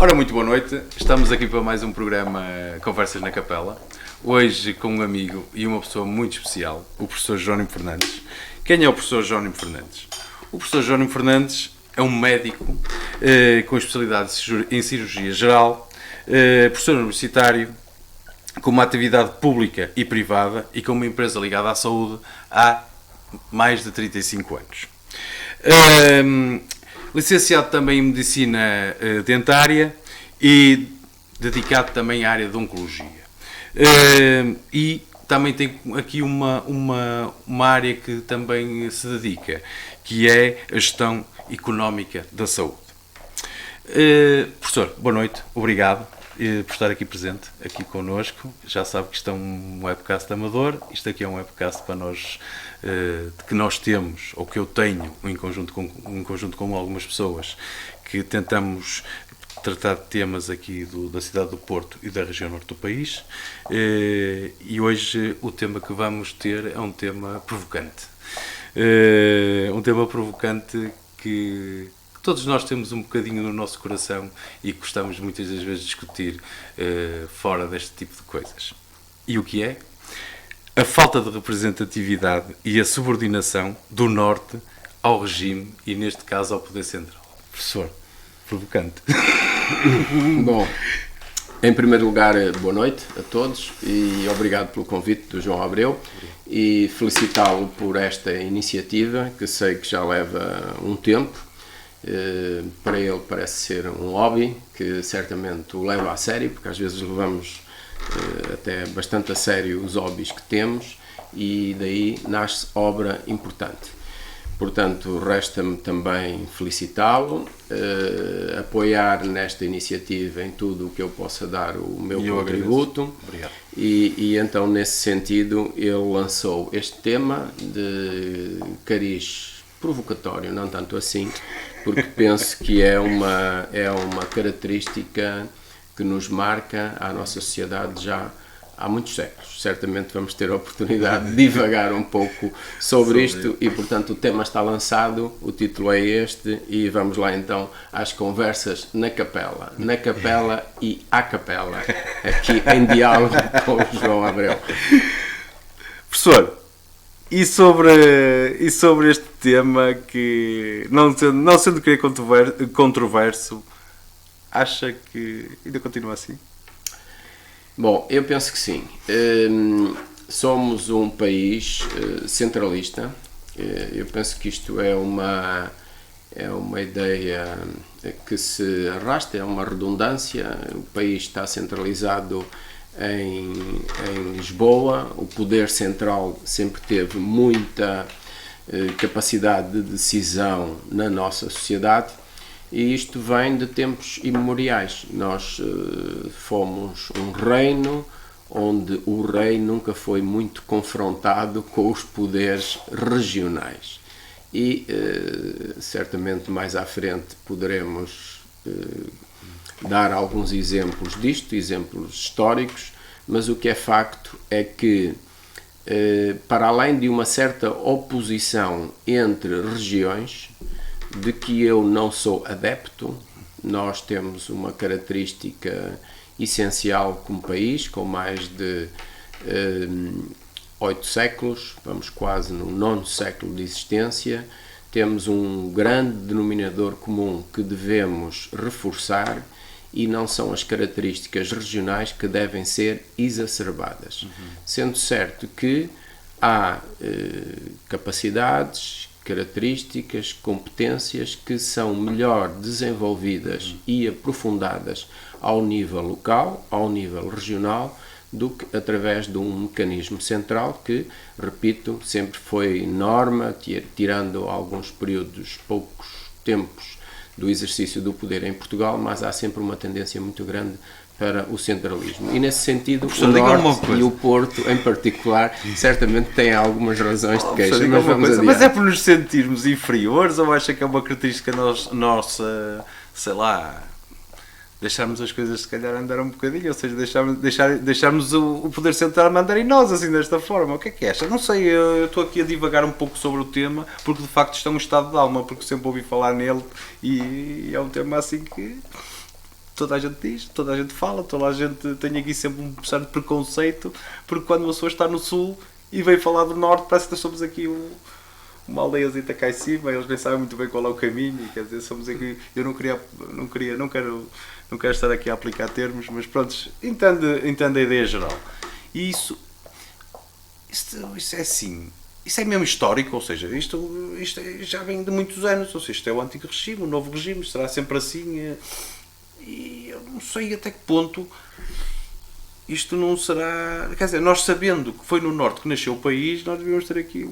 Ora, muito boa noite. Estamos aqui para mais um programa Conversas na Capela. Hoje com um amigo e uma pessoa muito especial, o professor Jerónimo Fernandes. Quem é o professor Jerónimo Fernandes? O professor Jerónimo Fernandes é um médico com especialidade em cirurgia geral, professor universitário, com uma atividade pública e privada e com uma empresa ligada à saúde há mais de 35 anos. Licenciado também em Medicina Dentária e dedicado também à área de Oncologia. E também tem aqui uma área que também se dedica, que é a gestão económica da saúde. Professor, boa noite, obrigado por estar aqui presente, aqui connosco. Já sabe que isto é um webcast amador, isto aqui é um webcast para nós, que nós temos, ou que eu tenho, em conjunto com algumas pessoas, que tentamos tratar de temas aqui da cidade do Porto e da região norte do país, e hoje o tema que vamos ter é um tema provocante. Um tema provocante que todos nós temos um bocadinho no nosso coração e gostamos muitas das vezes de discutir fora deste tipo de coisas. E o que é? A falta de representatividade e a subordinação do Norte ao regime e, neste caso, ao Poder Central. Professor, provocante. Bom, em primeiro lugar, boa noite a todos e obrigado pelo convite do João Abreu e felicitá-lo por esta iniciativa, que sei que já leva um tempo. Para ele parece ser um hobby que certamente o leva a sério, porque às vezes levamos até bastante a sério os hobbies que temos e daí nasce obra importante. Portanto, resta-me também felicitá-lo, apoiar nesta iniciativa em tudo o que eu possa dar o meu contributo. Obrigado. E então, nesse sentido, ele lançou este tema de cariz provocatório, não tanto assim, porque penso que é uma característica que nos marca a nossa sociedade já há muitos séculos. Certamente vamos ter a oportunidade de divagar um pouco sobre isto e, portanto, o tema está lançado, o título é este e vamos lá então às conversas na capela e à capela, aqui em diálogo com o João Abreu. Professor, e sobre este tema que, não sendo querer controverso, acha que ainda continua assim? Bom, eu penso que sim. Somos um país centralista. Eu penso que isto é uma ideia que se arrasta, é uma redundância. O país está centralizado em Lisboa. O poder central sempre teve muita capacidade de decisão na nossa sociedade. E isto vem de tempos imemoriais. Nós fomos um reino onde o rei nunca foi muito confrontado com os poderes regionais. E certamente mais à frente poderemos dar alguns exemplos disto, exemplos históricos, mas o que é facto é que, para além de uma certa oposição entre regiões, de que eu não sou adepto, nós temos uma característica essencial como país, com mais de 8 séculos, vamos quase no 9º século de existência, temos um grande denominador comum que devemos reforçar e não são as características regionais que devem ser exacerbadas. Sendo certo que há capacidades, características, competências que são melhor desenvolvidas e aprofundadas ao nível local, ao nível regional, do que através de um mecanismo central que, repito, sempre foi norma, tirando alguns períodos, poucos tempos do exercício do poder em Portugal, mas há sempre uma tendência muito grande para o centralismo. E nesse sentido, o Norte e o Porto, em particular, certamente têm algumas razões de queixa, mas vamos adiante. Mas é por nos sentirmos inferiores ou acha que é uma característica nossa, sei lá, deixarmos as coisas se calhar andar um bocadinho, ou seja, deixarmos o poder central mandar em nós, assim, desta forma? O que acha? Não sei, eu estou aqui a divagar um pouco sobre o tema, porque de facto isto é um estado de alma, porque sempre ouvi falar nele e é um tema assim que toda a gente diz, toda a gente fala, toda a gente tem aqui sempre um certo preconceito, porque quando uma pessoa está no sul e vem falar do norte, parece que nós somos aqui uma aldeiazita cá em cima, eles nem sabem muito bem qual é o caminho, quer dizer, somos aqui, eu não quero estar aqui a aplicar termos, mas pronto, entende a ideia geral. E isso é assim, isso é mesmo histórico, ou seja, isto já vem de muitos anos, ou seja, isto é o antigo regime, o novo regime, será sempre assim, e eu não sei até que ponto isto não será, quer dizer, nós sabendo que foi no norte que nasceu o país, nós devíamos ter aqui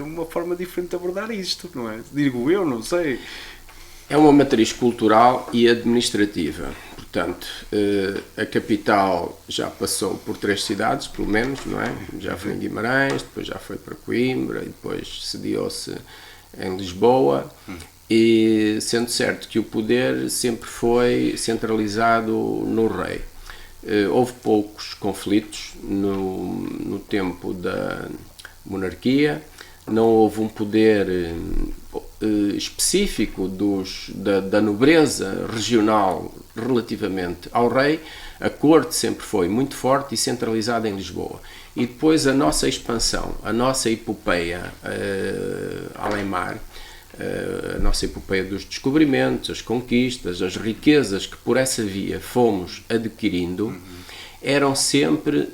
uma forma diferente de abordar isto, não é? Digo eu, não sei. É uma matriz cultural e administrativa. Portanto, a capital já passou por 3 cidades, pelo menos, não é? Já foi em Guimarães, depois já foi para Coimbra, e depois sediou-se em Lisboa, e sendo certo que o poder sempre foi centralizado no rei. Houve poucos conflitos no tempo da monarquia, não houve um poder específico da nobreza regional relativamente ao rei. A corte sempre foi muito forte e centralizada em Lisboa. E depois a nossa expansão, a nossa epopeia além mar, a nossa epopeia dos descobrimentos, as conquistas, as riquezas que por essa via fomos adquirindo, eram sempre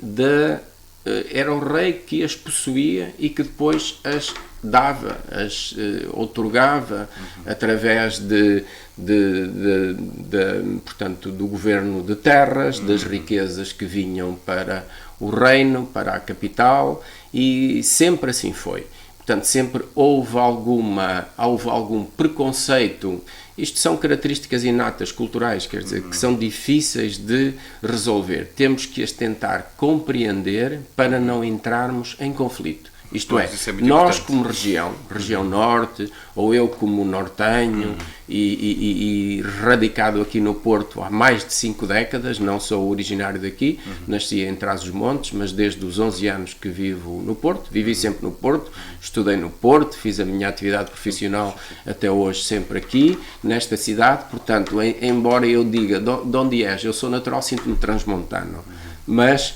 era o rei que as possuía e que depois as dava, as outorgava através portanto, do governo de terras, das riquezas que vinham para o reino, para a capital, e sempre assim foi. Portanto, sempre houve algum preconceito. Isto são características inatas culturais, quer dizer, que são difíceis de resolver. Temos que as tentar compreender para não entrarmos em conflito. Isto é, nós como região norte, ou eu como nortenho, e radicado aqui no Porto há mais de 5 décadas, não sou originário daqui, nasci em Trás-os-Montes, mas desde os 11 anos que vivo no Porto, vivi sempre no Porto, estudei no Porto, fiz a minha atividade profissional até hoje sempre aqui, nesta cidade. Portanto, embora eu diga de onde és, eu sou natural, sinto-me transmontano, mas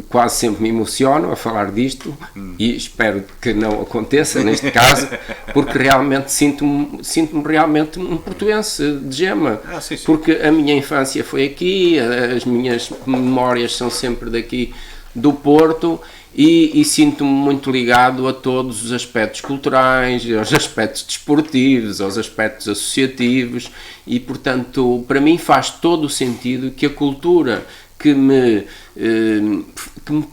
quase sempre me emociono a falar disto e espero que não aconteça neste caso, porque realmente sinto-me realmente um portuense de gema, sim. Porque a minha infância foi aqui, as minhas memórias são sempre daqui do Porto, e sinto-me muito ligado a todos os aspectos culturais, aos aspectos desportivos, aos aspectos associativos, e portanto para mim faz todo o sentido que a cultura que me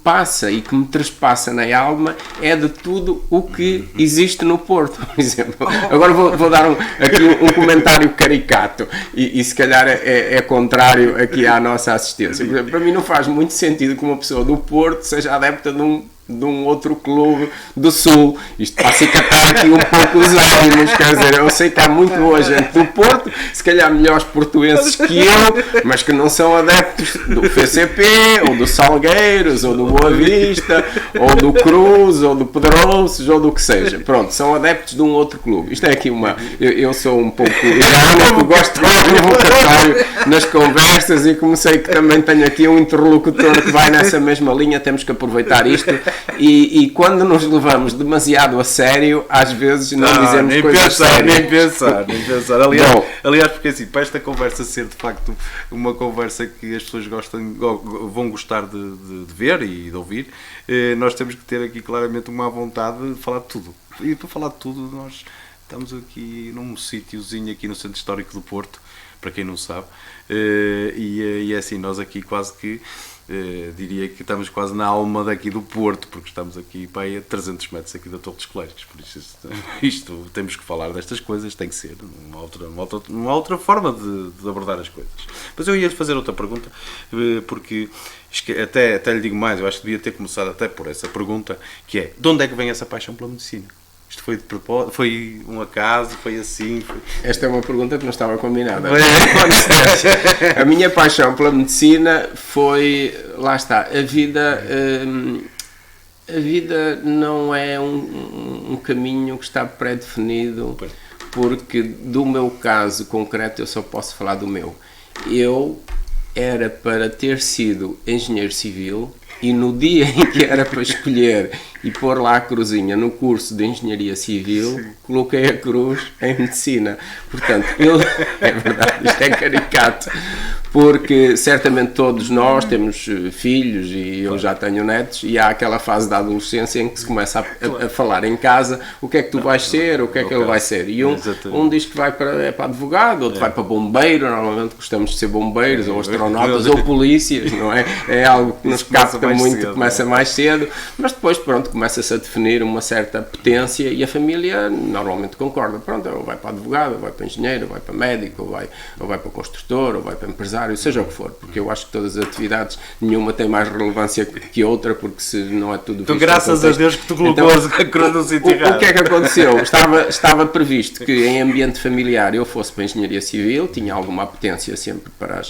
passa e que me trespassa na alma é de tudo o que existe no Porto, por exemplo. Agora vou dar aqui um comentário caricato e se calhar é contrário aqui à nossa assistência. Para mim não faz muito sentido que uma pessoa do Porto seja adepta de um outro clube do Sul. Isto para acicatar aqui um pouco os ânimos, quer dizer, eu sei que há muito boa gente do Porto, se calhar melhores portuenses que eu, mas que não são adeptos do FCP, ou do Salgueiros, ou do Boa Vista, ou do Cruz, ou do Pedrouços, ou do que seja. Pronto, são adeptos de um outro clube. Isto é aqui eu sou um pouco irónico, gosto de ser provocatório nas conversas, e como sei que também tenho aqui um interlocutor que vai nessa mesma linha, temos que aproveitar isto. E quando nos levamos demasiado a sério, às vezes não dizemos coisas sérias. Nem pensar. Aliás, porque assim, para esta conversa ser de facto uma conversa que as pessoas vão gostar de ver e de ouvir, nós temos que ter aqui claramente uma vontade de falar de tudo. E para falar de tudo, nós estamos aqui num sítiozinho aqui no Centro Histórico do Porto, para quem não sabe, e é assim, nós aqui quase que diria que estamos quase na alma daqui do Porto, porque estamos aqui para aí a 300 metros aqui da Torre dos Colégios, por isso isto temos que falar destas coisas, tem que ser uma outra forma de abordar as coisas. Mas eu ia fazer outra pergunta, porque até lhe digo mais, eu acho que devia ter começado até por essa pergunta, que é, de onde é que vem essa paixão pela medicina? Isto foi de propósito, foi um acaso, foi assim? Esta é uma pergunta que não estava combinada. A minha paixão pela medicina foi, lá está, a vida não é um caminho que está pré-definido porque do meu caso concreto eu só posso falar do meu. Eu era para ter sido engenheiro civil e no dia em que era para escolher e pôr lá a cruzinha no curso de engenharia civil, coloquei a cruz em medicina. Portanto, é verdade, isto é caricato, porque certamente todos nós temos filhos e eu já tenho netos e há aquela fase da adolescência em que se começa a falar em casa o que é que tu vais ser, o que é que ele vai ser. E um diz que vai para advogado, outro vai para bombeiro, normalmente gostamos de ser bombeiros ou astronautas ou polícias, não é? É algo que nos capta muito, cedo, começa mais cedo, mas depois, pronto, começa-se a definir uma certa potência e a família normalmente concorda. Pronto, ou vai para advogado, ou vai para engenheiro, ou vai para médico, ou vai para construtor, ou vai para empresário, seja o que for, porque eu acho que todas as atividades, nenhuma tem mais relevância que outra, porque se não é tudo... Então, graças a Deus que tu colocou a cruz no sítio errado. O que é que aconteceu? Estava previsto que em ambiente familiar eu fosse para a engenharia civil, tinha alguma apetência sempre para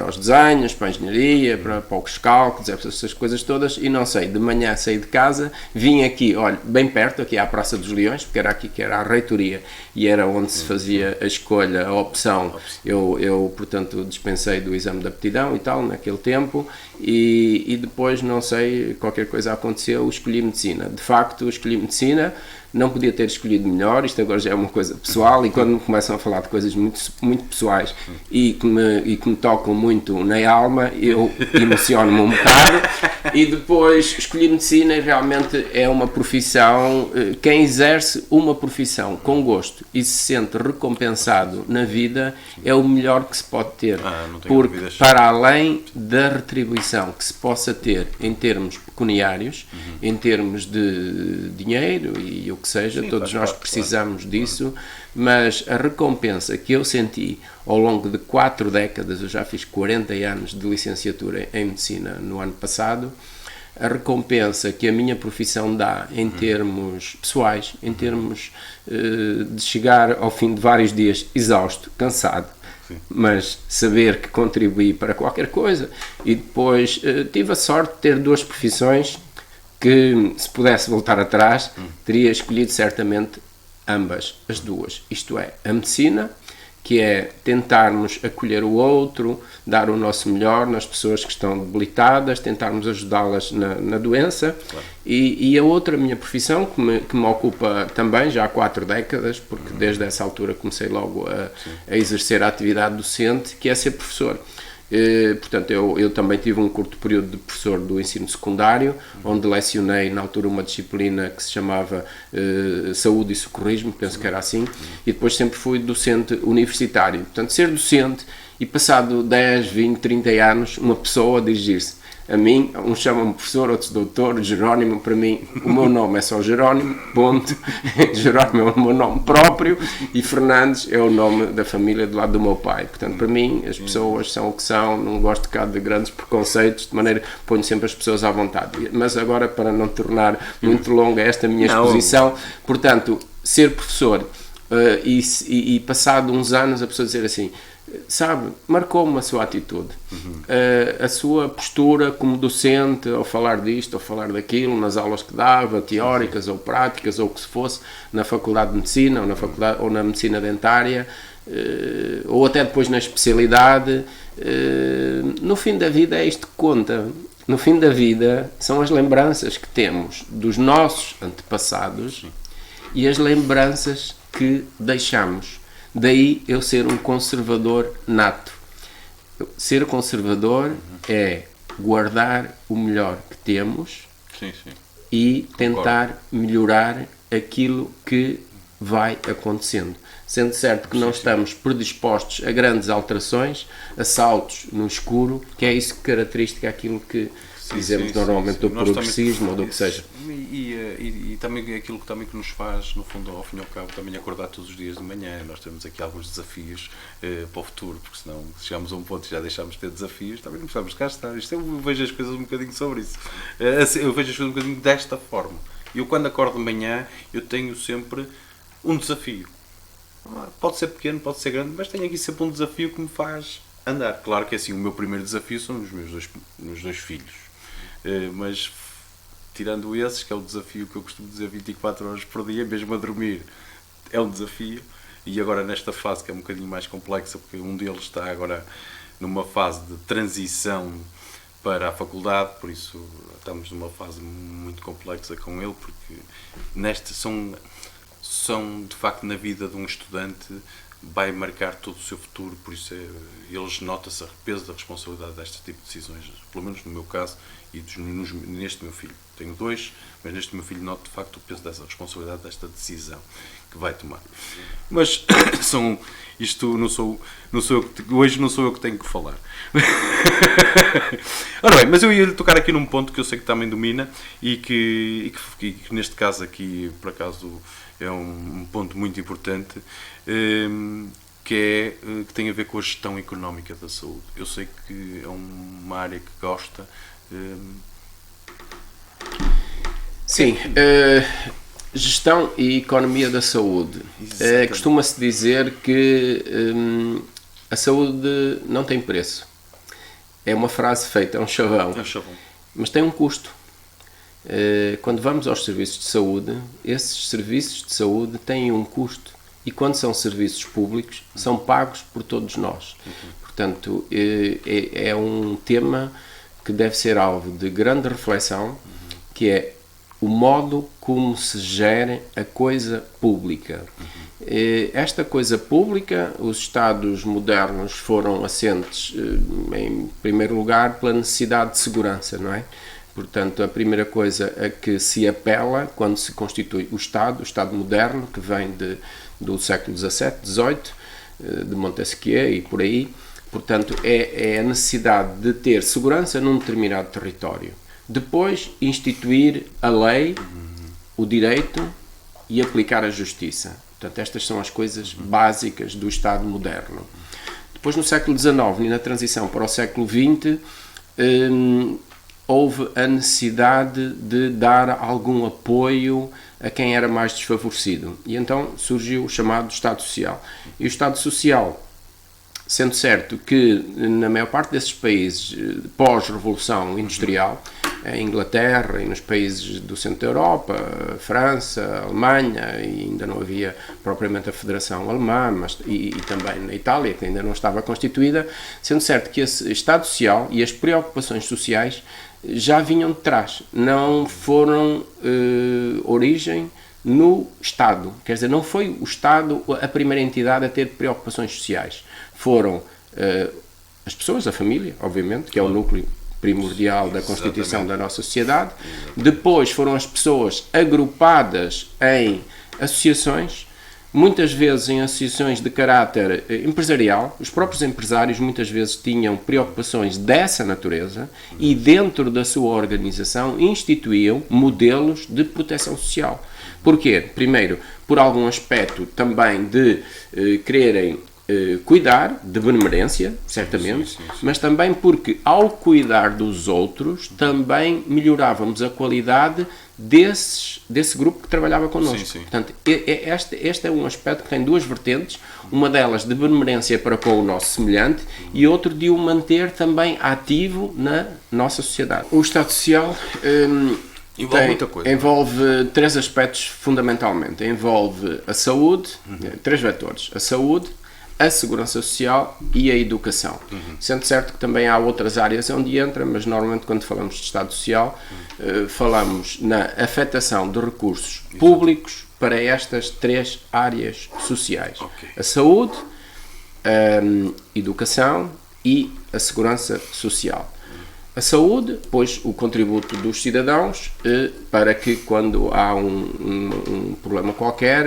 os desenhos, para a engenharia, para os cálculos, essas coisas todas, e não sei, de manhã saí de casa, vim aqui, olha, bem perto, aqui à Praça dos Leões, porque era aqui que era a reitoria, e era onde se fazia a escolha, a opção. Eu portanto, dispensei do exame de aptidão e tal, naquele tempo, e depois, não sei, qualquer coisa aconteceu, escolhi medicina. De facto, escolhi medicina, não podia ter escolhido melhor, isto agora já é uma coisa pessoal, e quando me começam a falar de coisas muito, muito pessoais e que me tocam muito na alma, eu emociono-me um bocado, e depois escolhi medicina e realmente é uma profissão, quem exerce uma profissão com gosto e se sente recompensado na vida é o melhor que se pode ter, porque para além da retribuição que se possa ter em termos pecuniários, em termos de dinheiro e o que seja, sim, todos nós precisamos disso, mas a recompensa que eu senti ao longo de 4 décadas, eu já fiz 40 anos de licenciatura em medicina no ano passado, a recompensa que a minha profissão dá em termos pessoais, em termos de chegar ao fim de vários dias exausto, cansado, sim, mas saber que contribuí para qualquer coisa, e depois tive a sorte de ter 2 profissões que, se pudesse voltar atrás, teria escolhido certamente ambas, as duas. Isto é, a medicina, que é tentarmos acolher o outro, dar o nosso melhor nas pessoas que estão debilitadas, tentarmos ajudá-las na doença, claro. E a outra minha profissão, que me ocupa também já há 4 décadas, porque desde essa altura comecei logo a exercer a atividade docente, que é ser professor. Portanto, eu também tive um curto período de professor do ensino secundário, onde lecionei na altura uma disciplina que se chamava Saúde e Socorrismo, penso que era assim, e depois sempre fui docente universitário. Portanto, ser docente e passado 10, 20, 30 anos, uma pessoa a dirigir-se a mim, uns chamam-me professor, outros doutor, Jerónimo, para mim o meu nome é só Jerónimo, ponto. Jerónimo é o meu nome próprio e Fernandes é o nome da família do lado do meu pai. Portanto, para mim, as pessoas são o que são, não gosto de grandes preconceitos, de maneira que ponho sempre as pessoas à vontade. Mas agora, para não tornar muito longa esta minha exposição, portanto, ser professor e passado uns anos a pessoa dizer assim, sabe, marcou-me a sua atitude, a sua postura como docente, ao falar disto, ao falar daquilo, nas aulas que dava, teóricas ou práticas, ou o que se fosse, na Faculdade de Medicina, ou na Medicina Dentária, ou até depois na especialidade. No fim da vida é isto que conta. No fim da vida são as lembranças que temos dos nossos antepassados e as lembranças que deixamos. Daí eu ser um conservador nato. Ser conservador é guardar o melhor que temos e tentar melhorar aquilo que vai acontecendo. Sendo certo que não estamos predispostos a grandes alterações, a saltos no escuro, que é isso que caracteriza aquilo que dizemos normalmente do progressismo ou do que seja. E também aquilo que nos faz, no fundo, ao fim e ao cabo, também acordar todos os dias de manhã. Nós temos aqui alguns desafios para o futuro, porque senão, se chegamos a um ponto e já deixamos de ter desafios, também não precisamos cá estar. Eu vejo as coisas um bocadinho sobre isso. Eu vejo as coisas um bocadinho desta forma. Eu, quando acordo de manhã, eu tenho sempre um desafio. Pode ser pequeno, pode ser grande, mas tenho aqui sempre um desafio que me faz andar. Claro que assim, o meu primeiro desafio são os meus dois filhos. Mas tirando esses, que é o desafio que eu costumo dizer 24 horas por dia, mesmo a dormir, é um desafio, e agora nesta fase que é um bocadinho mais complexa, porque um deles está agora numa fase de transição para a faculdade, por isso estamos numa fase muito complexa com ele, porque são de facto na vida de um estudante, vai marcar todo o seu futuro, por isso eles nota-se o peso da responsabilidade deste tipo de decisões, pelo menos no meu caso e neste meu filho. Tenho 2, mas neste meu filho noto de facto o peso dessa responsabilidade, desta decisão que vai tomar. Mas hoje não sou eu que tenho que falar. Ora bem, mas eu ia tocar aqui num ponto que eu sei que também domina e que neste caso aqui, por acaso, é um ponto muito importante, que tem a ver com a gestão económica da saúde. Eu sei que é uma área que gosta. Sim, gestão e economia da saúde. Costuma-se dizer que a saúde não tem preço. É uma frase feita, é um chavão. Mas tem um custo. Quando vamos aos serviços de saúde, esses serviços de saúde têm um custo. E quando são serviços públicos, são pagos por todos nós. Portanto, é um tema que deve ser alvo de grande reflexão, que é o modo como se gera a coisa pública. Esta coisa pública, os Estados modernos foram assentes, em primeiro lugar, pela necessidade de segurança, não é? Portanto, a primeira coisa a que se apela quando se constitui o Estado moderno, que vem do século XVII, XVIII, de Montesquieu e por aí, portanto, é a necessidade de ter segurança num determinado território. Depois, instituir a lei, o direito e aplicar a justiça. Portanto, estas são as coisas básicas do Estado moderno. Depois, no século XIX e na transição para o século XX, houve a necessidade de dar algum apoio a quem era mais desfavorecido. E então surgiu o chamado Estado Social. E o Estado Social, sendo certo que na maior parte desses países pós-revolução industrial, em Inglaterra e nos países do centro da Europa, França, Alemanha, e ainda não havia propriamente a Federação Alemã, e também na Itália, que ainda não estava constituída, sendo certo que esse Estado Social e as preocupações sociais já vinham de trás, não foram origem no Estado, quer dizer, não foi o Estado a primeira entidade a ter preocupações sociais, foram as pessoas, a família, obviamente, que é o núcleo primordial da constituição da nossa sociedade. Depois foram as pessoas agrupadas em associações, muitas vezes em associações de caráter empresarial. Os próprios empresários muitas vezes tinham preocupações dessa natureza e dentro da sua organização instituíam modelos de proteção social. Porquê? Primeiro, por algum aspecto também de quererem cuidar, de benemerência, certamente, sim. Mas também porque, ao cuidar dos outros, também melhorávamos a qualidade desse grupo que trabalhava connosco. Sim. Portanto, este é um aspecto que tem duas vertentes, uma delas de benemerência para com o nosso semelhante e outro de o manter também ativo na nossa sociedade. O Estado Social envolve três aspectos fundamentalmente. Envolve a saúde, três vetores, a saúde, a segurança social e a educação. Sendo certo que também há outras áreas onde entra, mas normalmente quando falamos de Estado Social, falamos na afetação de recursos públicos para estas três áreas sociais. A saúde, a educação e a segurança social. A saúde, pois o contributo dos cidadãos para que quando há um problema qualquer,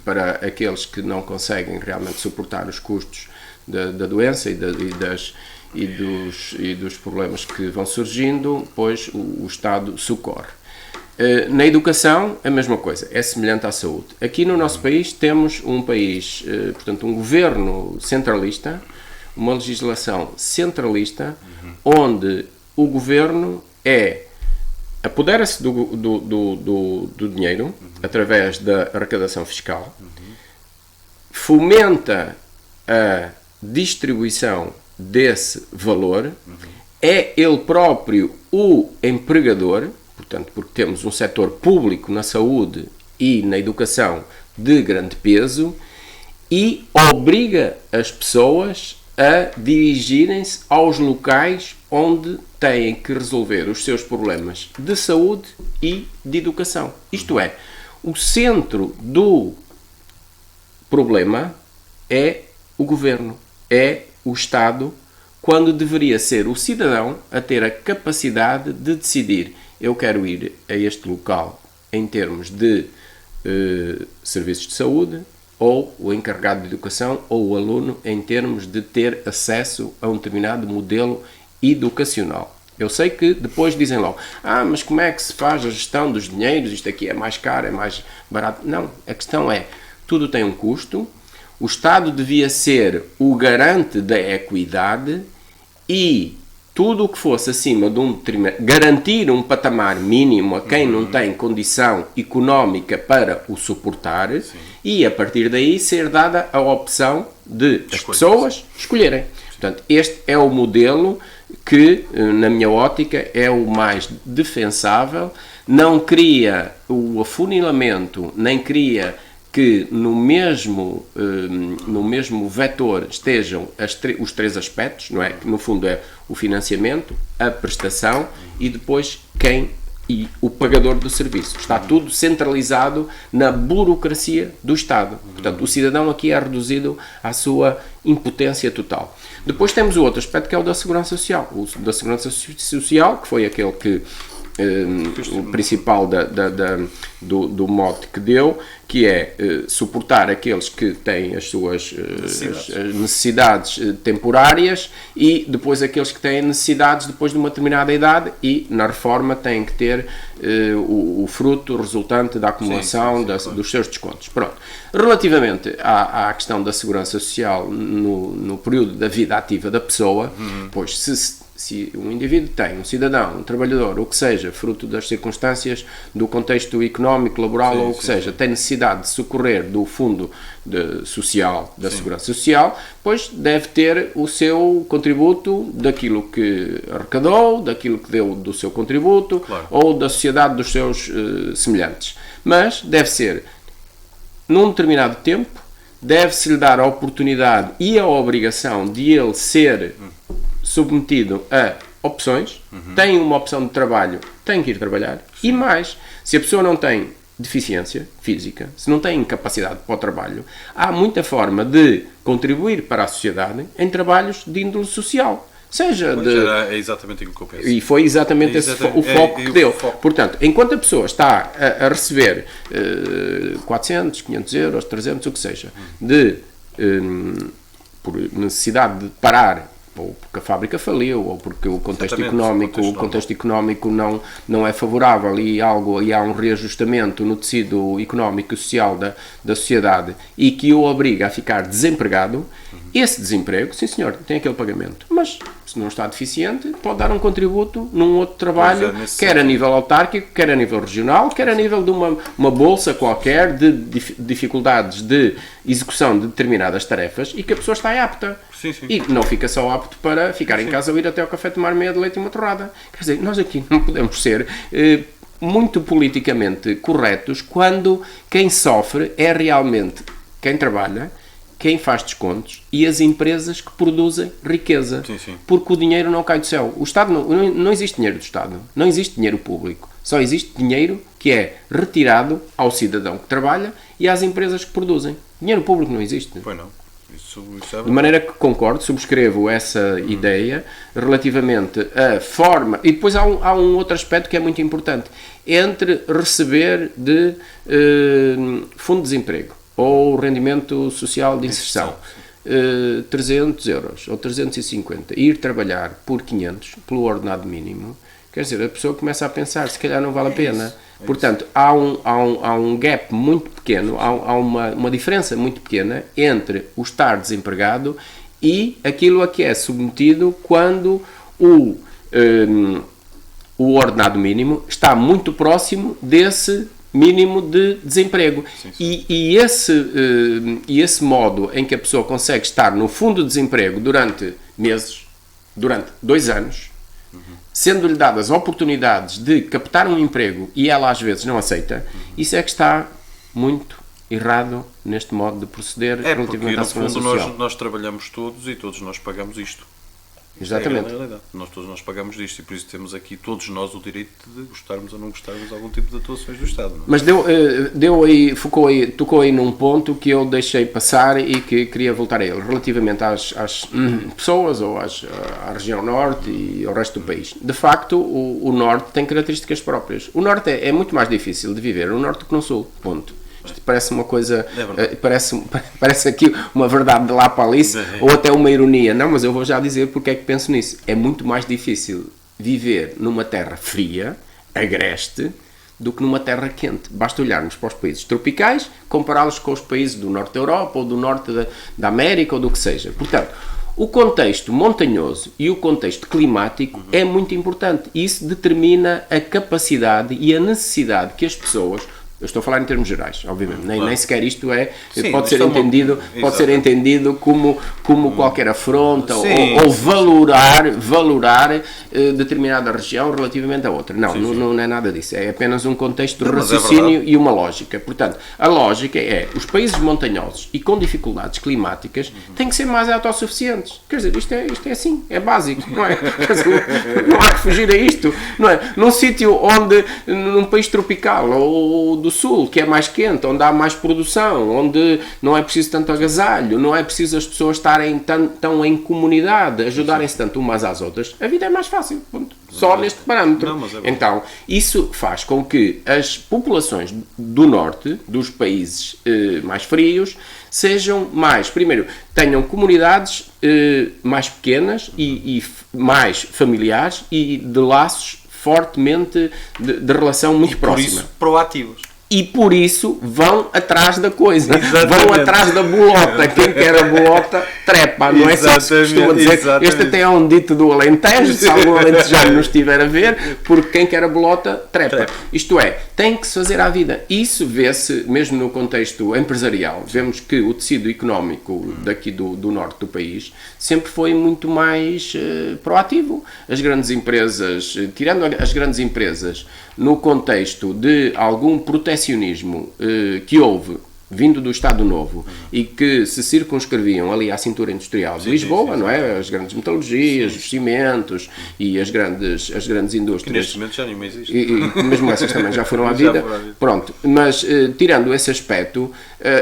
para aqueles que não conseguem realmente suportar os custos da doença e dos problemas que vão surgindo, pois o Estado socorre. Na educação, a mesma coisa, é semelhante à saúde. Aqui no nosso país temos um país, portanto, um governo centralista, uma legislação centralista, onde o governo apodera-se do dinheiro através da arrecadação fiscal, fomenta a distribuição desse valor, é ele próprio o empregador, portanto, porque temos um setor público na saúde e na educação de grande peso e obriga as pessoas a dirigirem-se aos locais onde têm que resolver os seus problemas de saúde e de educação. Isto é, o centro do problema é o governo, é o Estado, quando deveria ser o cidadão a ter a capacidade de decidir: eu quero ir a este local em termos de serviços de saúde, ou o encarregado de educação, ou o aluno em termos de ter acesso a um determinado modelo educacional. Eu sei que depois dizem logo: mas como é que se faz a gestão dos dinheiros? Isto aqui é mais caro, é mais barato. Não, a questão é, tudo tem um custo, o Estado devia ser o garante da equidade e tudo o que fosse acima de garantir um patamar mínimo a quem não tem condição económica para o suportar. Sim. E a partir daí ser dada a opção de as pessoas escolherem. Portanto, este é o modelo que, na minha ótica, é o mais defensável, não cria o afunilamento, nem cria que no mesmo vetor estejam os três aspectos, não é? Que no fundo é o financiamento, a prestação e depois e o pagador do serviço. Está tudo centralizado na burocracia do Estado. Portanto, o cidadão aqui é reduzido à sua impotência total. Depois temos o outro aspecto, que é o da segurança social. O da segurança social, que foi aquele que o principal do mote que deu, que é suportar aqueles que têm as suas necessidades temporárias e depois aqueles que têm necessidades depois de uma determinada idade e na reforma têm que ter o fruto resultante da acumulação dos seus descontos. Pronto. Relativamente à questão da segurança social no período da vida ativa da pessoa, pois se um indivíduo tem, um cidadão, um trabalhador, ou que seja, fruto das circunstâncias do contexto económico, laboral, ou o que seja, tem necessidade de socorrer do fundo social, da segurança social, pois deve ter o seu contributo daquilo que arrecadou, daquilo que deu do seu contributo, claro, ou da sociedade dos seus semelhantes. Mas deve ser, num determinado tempo, deve-se-lhe dar a oportunidade e a obrigação de ele ser submetido a opções, tem uma opção de trabalho, tem que ir trabalhar, e mais, se a pessoa não tem deficiência física, se não tem capacidade para o trabalho, há muita forma de contribuir para a sociedade em trabalhos de índole social. Seja é exatamente aquilo que eu penso. E foi exatamente o foco que deu. Portanto, enquanto a pessoa está a receber 400, 500 euros, 300, o que seja, por necessidade de parar, ou porque a fábrica faliu, ou porque o contexto económico não é favorável e há um reajustamento no tecido económico e social da sociedade e que o obriga a ficar desempregado, esse desemprego, sim senhor, tem aquele pagamento, mas se não está deficiente, pode dar um contributo num outro trabalho, quer a nível autárquico, quer a nível regional, quer a nível de uma bolsa qualquer de dificuldades de execução de determinadas tarefas e que a pessoa está apta. Sim. E não fica só apto para ficar em casa ou ir até ao café tomar meia de leite e uma torrada. Quer dizer, nós aqui não podemos ser muito politicamente corretos quando quem sofre é realmente quem trabalha, quem faz descontos e as empresas que produzem riqueza. Sim. Porque o dinheiro não cai do céu. O Estado não existe dinheiro do Estado. Não existe dinheiro público. Só existe dinheiro que é retirado ao cidadão que trabalha e às empresas que produzem. Dinheiro público não existe. Pois não. Isso é de maneira que concordo, subscrevo essa ideia relativamente à forma. E depois há um outro aspecto que é muito importante. Entre receber de fundo de desemprego ou rendimento social de inserção 300 euros ou 350 e ir trabalhar por 500 pelo ordenado mínimo, quer dizer, a pessoa começa a pensar se calhar não vale a pena. Portanto, há um gap muito pequeno, há uma diferença muito pequena entre o estar desempregado e aquilo a que é submetido quando o ordenado mínimo está muito próximo desse mínimo de desemprego. Sim. E esse modo em que a pessoa consegue estar no fundo de desemprego durante meses, durante 2 anos, sendo-lhe dadas oportunidades de captar um emprego e ela às vezes não aceita, isso é que está muito errado neste modo de proceder relativamente à segurança social. No fundo nós trabalhamos todos e todos nós pagamos isto. Exatamente. É a realidade. Nós pagamos disto e por isso temos aqui todos nós o direito de gostarmos ou não gostarmos de algum tipo de atuações do Estado. Não é? Mas tocou aí num ponto que eu deixei passar e que queria voltar a ele, relativamente às pessoas ou à região norte e ao resto do país. De facto, o norte tem características próprias. O norte é muito mais difícil de viver no norte do que no sul, ponto. Isto parece uma coisa, parece aqui uma verdade de lá para Alice, ou até uma ironia. Não, mas eu vou já dizer porque é que penso nisso. É muito mais difícil viver numa terra fria, agreste, do que numa terra quente. Basta olharmos para os países tropicais, compará-los com os países do norte da Europa, ou do norte da América, ou do que seja. Portanto, o contexto montanhoso e o contexto climático é muito importante. Isso determina a capacidade e a necessidade que as pessoas... Eu estou a falar em termos gerais, obviamente. Nem sequer isto pode ser entendido como qualquer afronta ou valorar determinada região relativamente a outra. Não é nada disso. É apenas um contexto de raciocínio e uma lógica. Portanto, a lógica é os países montanhosos e com dificuldades climáticas têm que ser mais autossuficientes. Quer dizer, isto é assim, é básico, não é? Não há que fugir a isto, não é? Num país tropical ou do sul, que é mais quente, onde há mais produção, onde não é preciso tanto agasalho, não é preciso as pessoas estarem tão em comunidade, ajudarem-se tanto umas às outras, a vida é mais fácil, ponto. Só neste parâmetro. Então, isso faz com que as populações do norte, dos países mais frios, sejam mais, primeiro, tenham comunidades mais pequenas e mais familiares e de laços fortemente de relação muito próxima. Por isso, proativos. E por isso vão atrás da coisa. Exatamente. Vão atrás da bolota. Quem quer a bolota, trepa. Não é só que se costuma dizer. Exatamente. Este até é um dito do Alentejo, se algum alentejano nos estiver a ver, porque quem quer a bolota, trepa. Isto é, tem que se fazer à vida. Isso vê-se, mesmo no contexto empresarial, vemos que o tecido económico daqui do norte do país sempre foi muito mais proativo. As grandes empresas, tirando as grandes empresas, no contexto de algum protecionismo que houve vindo do Estado Novo e que se circunscreviam ali à cintura industrial de Lisboa, não é? As grandes metalurgias, os cimentos e as grandes indústrias. Que neste momento já nem existe. E mesmo essas também já foram à vida. Pronto, mas tirando esse aspecto,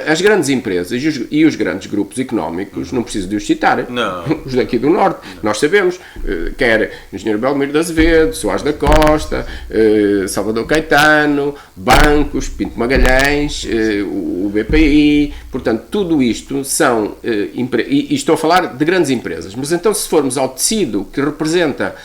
as grandes empresas e os grandes grupos económicos, não preciso de os citar, os daqui do Norte, nós sabemos, quer Engenheiro Belmiro de Azevedo, Soares da Costa, Salvador Caetano, bancos, Pinto Magalhães, o BPI, portanto, tudo isto são, e estou a falar de grandes empresas, mas então se formos ao tecido que representa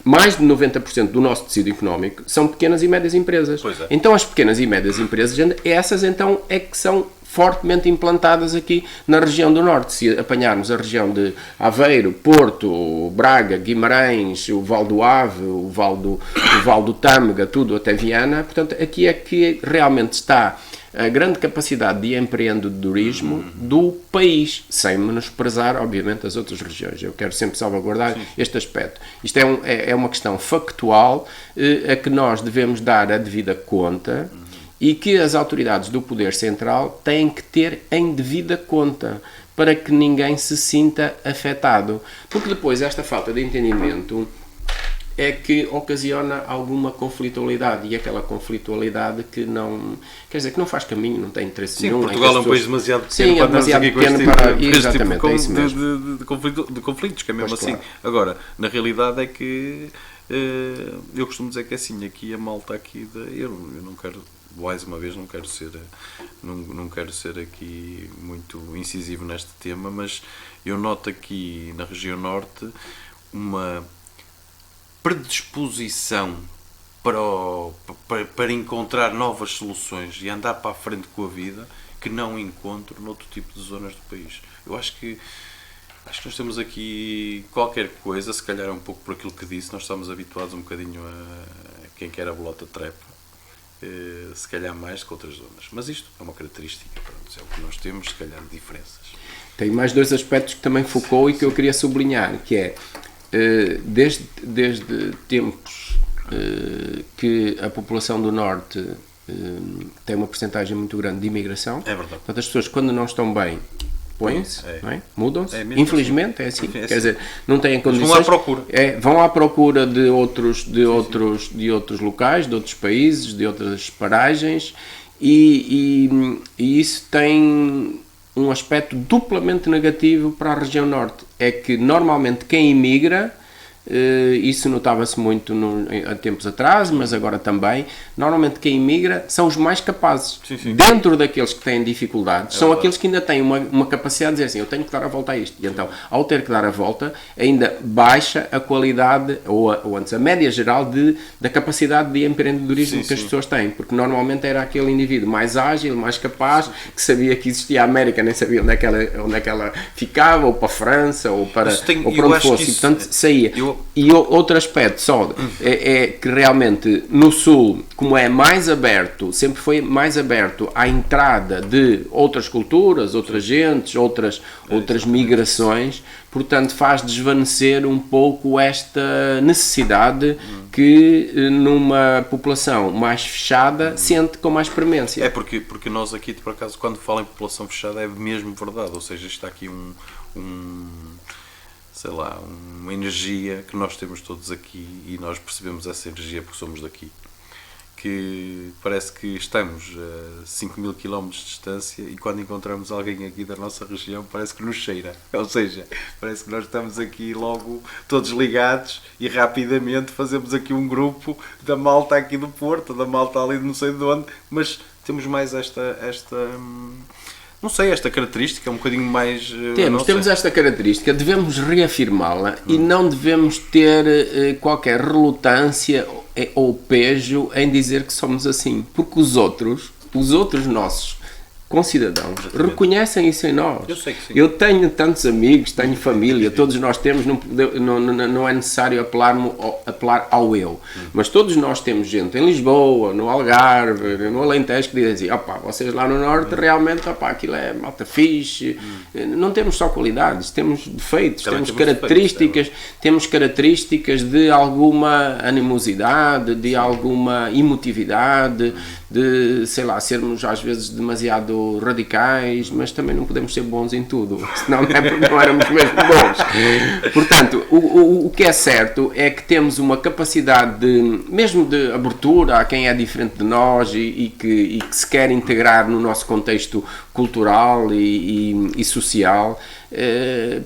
mais de 90% do nosso tecido económico, são pequenas e médias empresas. Então as pequenas e médias empresas, essas então é que são fortemente implantadas aqui na região do Norte. Se apanharmos a região de Aveiro, Porto, Braga, Guimarães, o Val do Ave, o Val do Tâmega, tudo até Viana, portanto, aqui é que realmente está a grande capacidade de empreendedorismo do país, sem menosprezar, obviamente, as outras regiões. Eu quero sempre salvaguardar este aspecto. Isto é uma questão factual a que nós devemos dar a devida conta e que as autoridades do poder central têm que ter em devida conta para que ninguém se sinta afetado. Porque depois esta falta de entendimento é que ocasiona alguma conflitualidade, e aquela conflitualidade que não, quer dizer, que não faz caminho, não tem interesse nenhum. Portugal é um país demasiado pequeno para andarmos aqui com este tipo de conflitos, que é mesmo assim. Agora, na realidade é que eu costumo dizer que é assim, aqui a malta aqui, eu não quero, mais uma vez, não quero ser aqui muito incisivo neste tema, mas eu noto aqui na região norte uma predisposição para encontrar novas soluções e andar para a frente com a vida que não encontro noutro tipo de zonas do país. Eu acho que nós temos aqui qualquer coisa, se calhar é um pouco por aquilo que disse, nós estamos habituados um bocadinho a quem quer a bolota trepa, se calhar mais que outras zonas. Mas isto é uma característica, pronto, é o que nós temos, se calhar, de diferenças. Tem mais dois aspectos que também focou e que eu queria sublinhar, que é desde tempos que a população do Norte tem uma percentagem muito grande de imigração. É verdade. Portanto, as pessoas, quando não estão bem, põem-se, não é? Mudam-se. mesmo Infelizmente, é assim. Quer dizer, não têm condições. Vão à procura. Vão à procura de outros locais, de outros países, de outras paragens, e isso tem um aspecto duplamente negativo para a região norte. É que, normalmente, quem imigra, isso notava-se muito há tempos atrás, mas agora também, normalmente quem imigra são os mais capazes. Sim. Dentro daqueles que têm dificuldades, são aqueles que ainda têm uma capacidade de dizer assim, eu tenho que dar a volta a isto. E então, ao ter que dar a volta, ainda baixa a qualidade, ou antes, a média geral da capacidade de empreendedorismo que as pessoas têm. Porque normalmente era aquele indivíduo mais ágil, mais capaz, que sabia que existia a América, nem sabia onde é que ela ficava, ou para a França, ou para onde fosse. E, portanto, saía. E outro aspecto só é que realmente no Sul, como é mais aberto, sempre foi mais aberto à entrada de outras culturas, outras gentes, outras migrações, portanto faz desvanecer um pouco esta necessidade que numa população mais fechada sente com mais premência. É porque nós aqui, por acaso, quando falo em população fechada é mesmo verdade, ou seja, está aqui sei lá, uma energia que nós temos todos aqui e nós percebemos essa energia porque somos daqui, que parece que estamos a 5.000 km de distância e quando encontramos alguém aqui da nossa região parece que nos cheira, ou seja, parece que nós estamos aqui logo todos ligados e rapidamente fazemos aqui um grupo da malta aqui do Porto, da malta ali de não sei de onde, mas temos mais esta não sei, esta característica é um bocadinho mais... Temos esta característica, devemos reafirmá-la e não devemos ter qualquer relutância ou pejo em dizer que somos assim, porque os outros nossos concidadãos reconhecem isso em nós. Eu sei que sim. Eu tenho tantos amigos, tenho família, todos nós temos, não é necessário apelar ao eu, mas todos nós temos gente em Lisboa, no Algarve, no Alentejo, que dizem assim, opá, vocês lá no Norte realmente, opá, aquilo é malta fixe. Não temos só qualidades, temos defeitos, temos características de alguma animosidade, de alguma emotividade, de, sei lá, sermos às vezes demasiado radicais, mas também não podemos ser bons em tudo, senão não é porque não éramos mesmo bons. Portanto, o que é certo é que temos uma capacidade mesmo de abertura a quem é diferente de nós e que se quer integrar no nosso contexto cultural e social.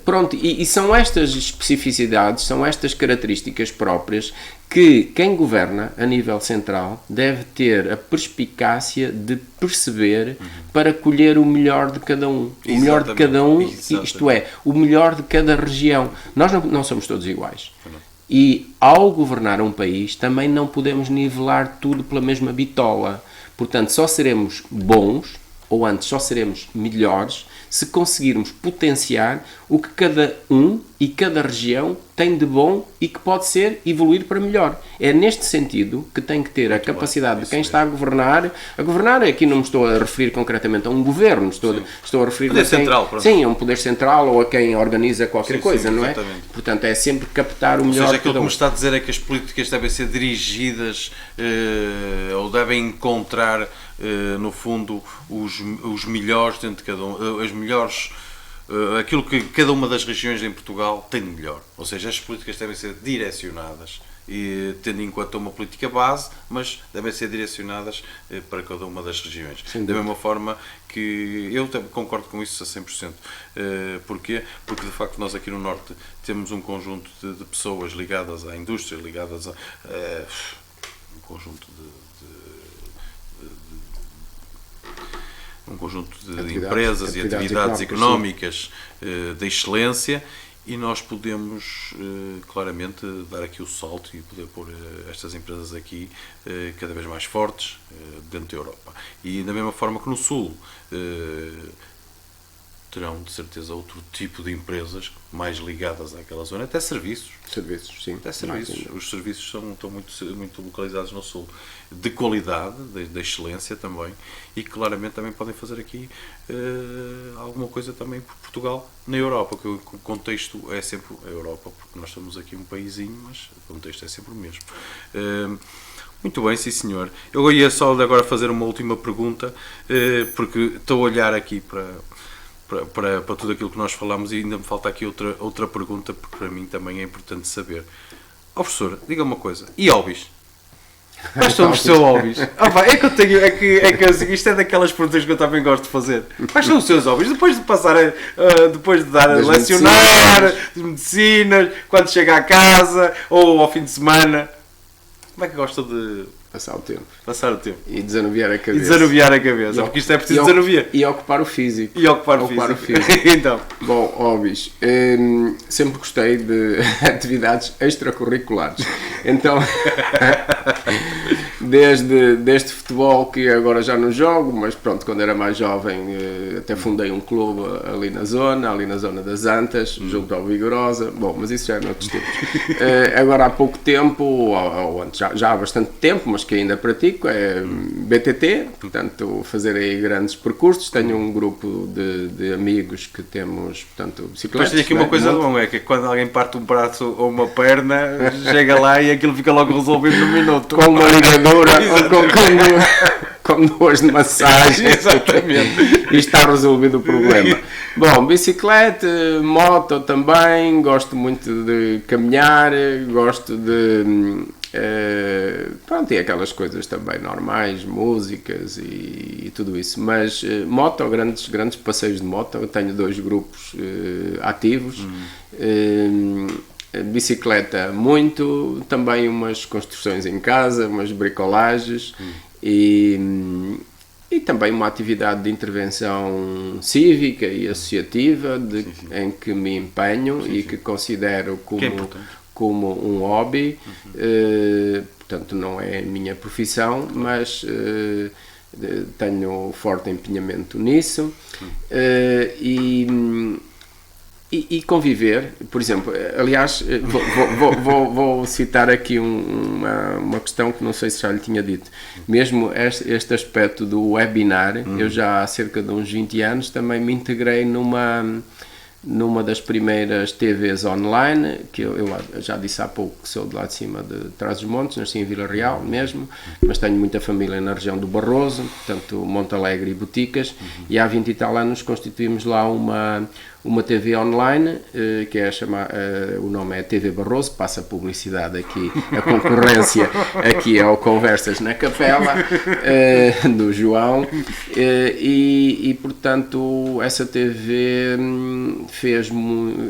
Pronto, e são estas especificidades, são estas características próprias que quem governa a nível central deve ter a perspicácia de perceber para colher o melhor de cada um. O melhor de cada um, isto é, o melhor de cada região. Nós não somos todos iguais. E ao governar um país também não podemos nivelar tudo pela mesma bitola. Portanto, só seremos bons, ou antes só seremos melhores, se conseguirmos potenciar o que cada um e cada região tem de bom e que pode evoluir para melhor. É neste sentido que tem que ter a capacidade de quem está a governar, aqui não me estou a referir concretamente a um governo, estou a referir a quem, a um poder central ou a quem organiza qualquer coisa, não é? Portanto, é sempre captar o melhor. Ou seja, aquilo que me está a dizer é que as políticas devem ser dirigidas ou devem encontrar no fundo os melhores dentro de cada um, as melhores, aquilo que cada uma das regiões em Portugal tem de melhor. Ou seja, as políticas devem ser direcionadas e tendo em conta uma política base, mas devem ser direcionadas para cada uma das regiões. Da mesma forma que eu concordo com isso a 100%. Porquê? Porque de facto nós aqui no Norte temos um conjunto de pessoas ligadas à indústria, ligadas a um conjunto de empresas e atividades económicas de excelência, e nós podemos claramente dar aqui o salto e poder pôr estas empresas aqui cada vez mais fortes dentro da Europa. E da mesma forma que no Sul terão de certeza outro tipo de empresas mais ligadas àquela zona, até serviços. Serviços, sim. Até serviços. Os serviços estão muito localizados no Sul, de qualidade, de excelência também, e claramente também podem fazer aqui alguma coisa também por Portugal na Europa, porque o contexto é sempre a Europa, porque nós estamos aqui um paísinho, mas o contexto é sempre o mesmo. Muito bem, sim senhor. Eu ia só agora fazer uma última pergunta, porque estou a olhar aqui para tudo aquilo que nós falamos e ainda me falta aqui outra pergunta, porque para mim também é importante saber. Ó professor, diga uma coisa, e hobbies? Quais são os seus hobbies? É que eu tenho, isto é daquelas perguntas que eu também gosto de fazer. Quais são os seus hobbies? Depois de passar depois de dar a lecionar, de medicinas, quando chega à casa ou ao fim de semana, como é que gosta de Passar o tempo. passar o tempo? E desanuviar a cabeça. Porque isto é preciso desanuviar. E ocupar o físico. E ocupar o físico. Então. Bom, hobbies. Sempre gostei de atividades extracurriculares. Então, desde futebol, que agora já não jogo, mas pronto, quando era mais jovem, até fundei um clube ali na zona das Antas, junto ao Vigorosa. Bom, mas isso já é noutros tempos. Agora há pouco tempo, ou antes, já há bastante tempo, mas que ainda pratico, é BTT, portanto, fazer aí grandes percursos. Tenho um grupo de amigos que temos, portanto, bicicletas. Mas tem aqui uma coisa bom, é que quando alguém parte um braço ou uma perna, chega lá e aquilo fica logo resolvido num minuto. Com uma ligadura ou com duas de massagem. Exatamente. E está resolvido o problema. Bom, bicicleta, moto também, gosto muito de caminhar, gosto de... pronto, e aquelas coisas também normais, músicas e tudo isso, mas moto, grandes passeios de moto. Eu tenho 2 grupos ativos, bicicleta muito, também umas construções em casa, umas bricolagens e também uma atividade de intervenção cívica e associativa em que me empenho e que considero como um hobby. Portanto, não é a minha profissão, mas tenho forte empenhamento nisso. E conviver, por exemplo, aliás, vou citar aqui uma questão que não sei se já lhe tinha dito. Mesmo este aspecto do webinar, eu já há cerca de uns 20 anos também me integrei numa das primeiras TVs online, que eu já disse há pouco que sou de lá de cima de Trás-os-Montes, nasci em Vila Real mesmo, mas tenho muita família na região do Barroso, portanto Monte Alegre e Boticas, e há 20 e tal anos constituímos lá uma TV online, que é o nome é TV Barroso, passa publicidade aqui, a concorrência aqui ao Conversas na Capela, do João, e portanto essa TV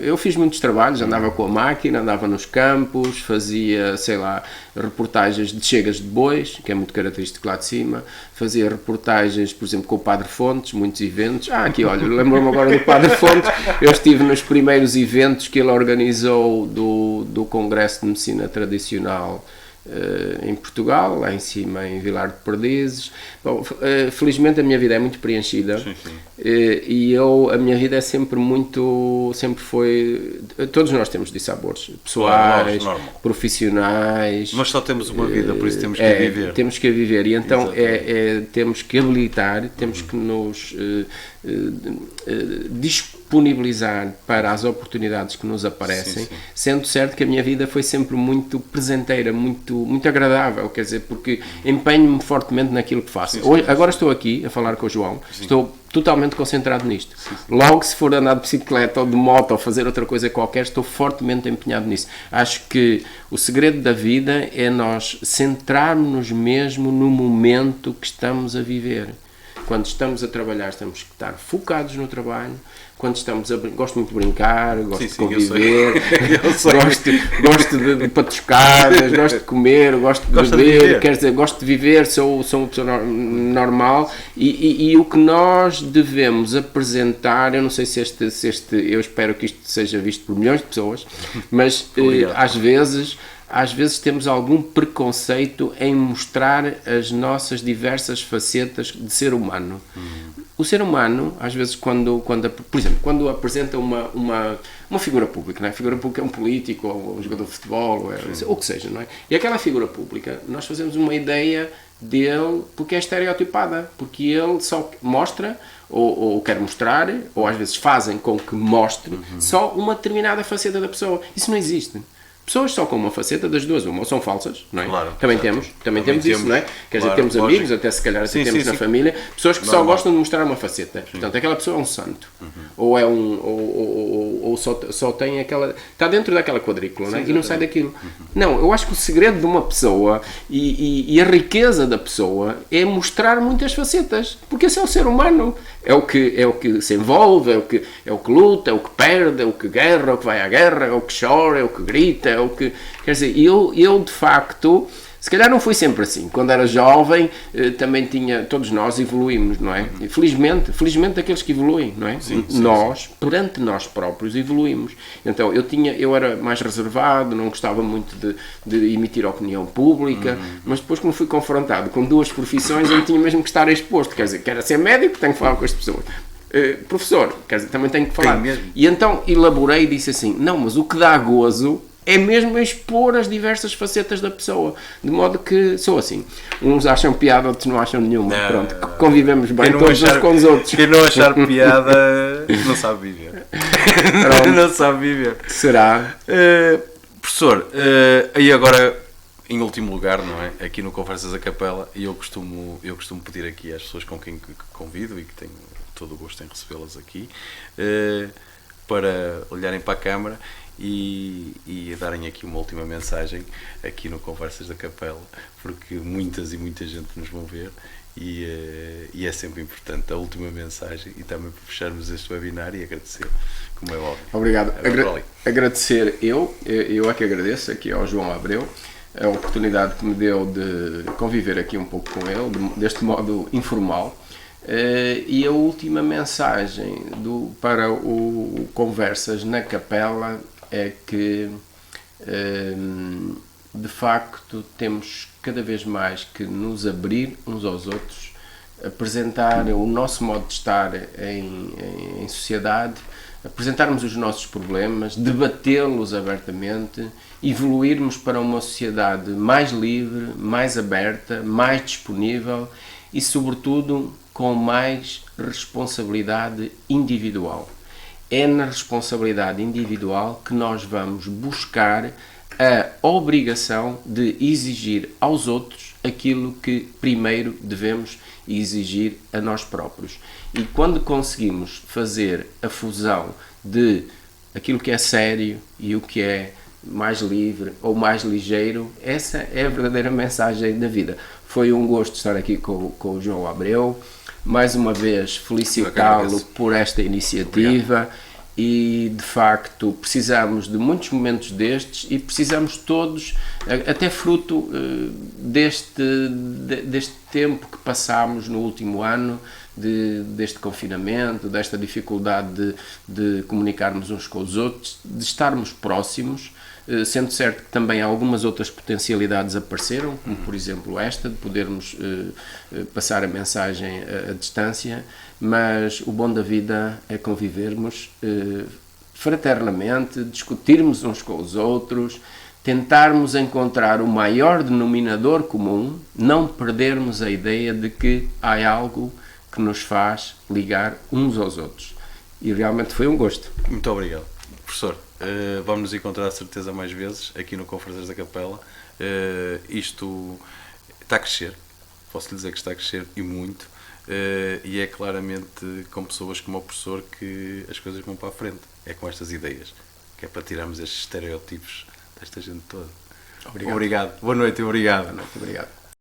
eu fiz muitos trabalhos, andava com a máquina, andava nos campos, fazia, sei lá, reportagens de chegas de bois, que é muito característico lá de cima, fazia reportagens, por exemplo, com o Padre Fontes, muitos eventos. Aqui, olha, lembro-me agora do Padre Fontes, eu estive nos primeiros eventos que ele organizou do Congresso de Medicina Tradicional em Portugal, lá em cima em Vilar de Perdizes. Bom, felizmente a minha vida é muito preenchida. Sim. E a minha vida é sempre foi, todos nós temos dissabores pessoais, profissionais, nós só temos uma vida, por isso temos que viver. Temos que viver, e então temos que habilitar, temos que nos disponibilizar para as oportunidades que nos aparecem, sendo certo que a minha vida foi sempre muito presenteira, muito agradável, quer dizer, porque empenho-me fortemente naquilo que faço. Agora estou aqui a falar com o João, estou totalmente concentrado nisto. Logo, se for andar de bicicleta ou de moto ou fazer outra coisa qualquer, estou fortemente empenhado nisso. Acho que o segredo da vida é nós centrarmos-nos mesmo no momento que estamos a viver. Quando estamos a trabalhar, temos que estar focados no trabalho. Quando estamos gosto muito de brincar, gosto de conviver, gosto de patuscadas, gosto de comer, gosto de beber, quer dizer, gosto de viver, sou uma pessoa normal, e o que nós devemos apresentar, eu não sei se eu espero que isto seja visto por milhões de pessoas, mas às vezes temos algum preconceito em mostrar as nossas diversas facetas de ser humano. O ser humano, às vezes, por exemplo, quando apresenta uma figura pública, não é? A figura pública é um político, ou um jogador de futebol, ou o que seja, não é? E aquela figura pública, nós fazemos uma ideia dele porque é estereotipada, porque ele só mostra, ou quer mostrar, ou às vezes fazem com que mostre, só uma determinada faceta da pessoa. Isso não existe. A pessoas só com uma faceta, das duas, uma, ou são falsas, não é? Claro, Também exato. temos isso, não é? Quer dizer, Claro, temos lógico. amigos, até se calhar Sim, temos sim, na sim. família, pessoas que só Normal. gostam de mostrar uma faceta. Portanto, aquela pessoa é um santo. Ou é ou só tem aquela... Está dentro daquela quadrícula, não é? E não sai daquilo. Não, eu acho que o segredo de uma pessoa e a riqueza da pessoa é mostrar muitas facetas. Porque esse é o ser humano. É o que se envolve, é o que luta, é o que perde, é o que guerra, é o que vai à guerra, é o que chora, é o que grita, é o que... Quer dizer, eu de facto... Se calhar não foi sempre assim. Quando era jovem, também tinha... Todos nós evoluímos, não é? E felizmente aqueles que evoluem, não é? Nós, perante nós próprios, evoluímos. Então, eu era mais reservado, não gostava muito de emitir opinião pública, mas depois, como fui confrontado com duas profissões, eu tinha mesmo que estar exposto. Quer dizer, quero ser médico, tenho que falar com as pessoas. Professor, quer dizer, também tenho que falar. mesmo. E então elaborei e disse assim, não, mas o que dá gozo é mesmo expor as diversas facetas da pessoa. De modo que, sou assim, uns acham piada, outros não acham nenhuma. Pronto, convivemos bem todos uns com os outros. Quem não achar piada não sabe viver. Não sabe viver. Será? Professor, aí agora, em último lugar, não é? Aqui no Conversas a Capela, e eu costumo pedir aqui às pessoas com quem convido e que tenho todo o gosto em recebê-las aqui, para olharem para a câmara e darem aqui uma última mensagem aqui no Conversas da Capela, porque muita gente nos vão ver e é sempre importante a última mensagem e também para fecharmos este webinar e agradecer, como é óbvio. Obrigado. Agradecer eu é que agradeço aqui ao João Abreu a oportunidade que me deu de conviver aqui um pouco com ele, deste modo informal. E a última mensagem para o Conversas na Capela é que, de facto, temos cada vez mais que nos abrir uns aos outros, apresentar o nosso modo de estar em sociedade, apresentarmos os nossos problemas, debatê-los abertamente, evoluirmos para uma sociedade mais livre, mais aberta, mais disponível e, sobretudo, com mais responsabilidade individual. É na responsabilidade individual que nós vamos buscar a obrigação de exigir aos outros aquilo que primeiro devemos exigir a nós próprios. E quando conseguimos fazer a fusão de aquilo que é sério e o que é mais livre ou mais ligeiro, essa é a verdadeira mensagem da vida. Foi um gosto estar aqui com o João Abreu. Mais uma vez felicitá-lo por esta iniciativa. Obrigado. E de facto precisamos de muitos momentos destes e precisamos todos, até fruto deste tempo que passámos no último ano, deste confinamento, desta dificuldade de comunicarmos uns com os outros, de estarmos próximos, sendo certo que também algumas outras potencialidades apareceram, como por exemplo esta, de podermos passar a mensagem à distância, mas o bom da vida é convivermos fraternamente, discutirmos uns com os outros, tentarmos encontrar o maior denominador comum, não perdermos a ideia de que há algo que nos faz ligar uns aos outros. E realmente foi um gosto. Muito obrigado. Professor, vamos nos encontrar a certeza mais vezes aqui no Conversas da Capela. Isto está a crescer, posso lhe dizer que está a crescer e muito, e é claramente com pessoas como o professor que as coisas vão para a frente. É com estas ideias, que é para tirarmos estes estereótipos desta gente toda. Obrigado. Boa noite e obrigado. Boa noite, obrigado.